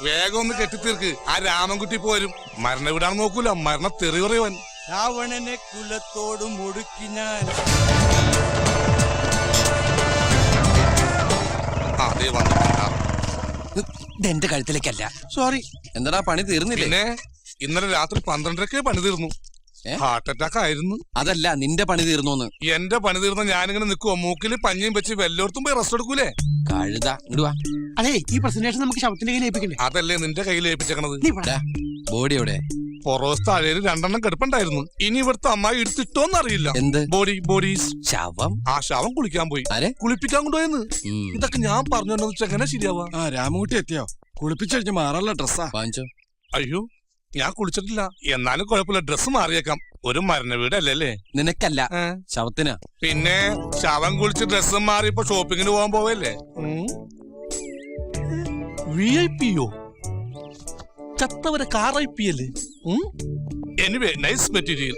വേഗം ഒന്ന് കെട്ടിത്തീർക്ക്. ആ രാമൻകുട്ടി പോരും. മരണ വിടാൻ നോക്കൂല, മരണ തെറി പറയുവൻ. രാവണനെ കുലത്തോടും ഒടുക്കി ഞാൻ. അതേ വന്നിട്ടുണ്ടാ. എന്റെ കഴുത്തിലേക്കല്ല. സോറി. എന്താ പണി തീർന്നില്ലേ? പിന്നെ ഇന്നലെ രാത്രി 12:30 പണി തീർന്നു. ഹാർട്ട് അറ്റാക്ക് ആയിരുന്നു. അതല്ല, നിന്റെ പണി തീർന്നോന്ന്. എന്റെ പണി തീർന്ന ഞാനിങ്ങനെ നിക്കുവോ? മൂക്കില് പഞ്ഞിയും വെച്ച് വല്ലോടത്തും പോയി റെസ്റ്റ് എടുക്കൂലേ? കഴുത ഇടുവാ. അതെ, ഈ പ്രസന്റേഷൻ നമുക്ക് ശവത്തിന്റെ കയ്യിൽ ഏൽപ്പിക്കണ്ടേ? അതല്ലേ നിന്റെ കയ്യിൽ ഏൽപ്പിച്ചേക്കണത്. ബോഡി എവിടെ? പൊറോസ് താഴേല് 2 കിടപ്പുണ്ടായിരുന്നു. ഇനി ഇവിടുത്തെ അമ്മായി എടുത്തിട്ടോന്നറിയില്ല. എന്ത് ബോഡീസ്? ശവം. ആ ശവം കുളിക്കാൻ പോയി. കുളിപ്പിക്കാൻ കൊണ്ടുപോയെന്ന്. ഇതൊക്കെ ഞാൻ പറഞ്ഞു എങ്ങനെ ശരിയാവാ? രാമൻകുട്ടി എത്തിയോ? കുളിപ്പിച്ചഴിഞ്ഞ് മാറാനുള്ള ഡ്രസ്സാ. അയ്യോ, ഞാൻ കുളിച്ചിട്ടില്ല. എന്നാലും കുഴപ്പമില്ല, ഡ്രസ്സ് മാറിയേക്കാം. ഒരു മരണ വീടല്ലേ? നിനക്കല്ല, ശവത്തിനാ. പിന്നെ ശവം കുളിച്ച് ഡ്രസ്സും മാറി ഇപ്പൊ ഷോപ്പിങ്ങിന് പോകാൻ പോവല്ലേ? VIP-യോ? ചത്തവരെ കാർ IP അല്ലേ? Anyway, nice material.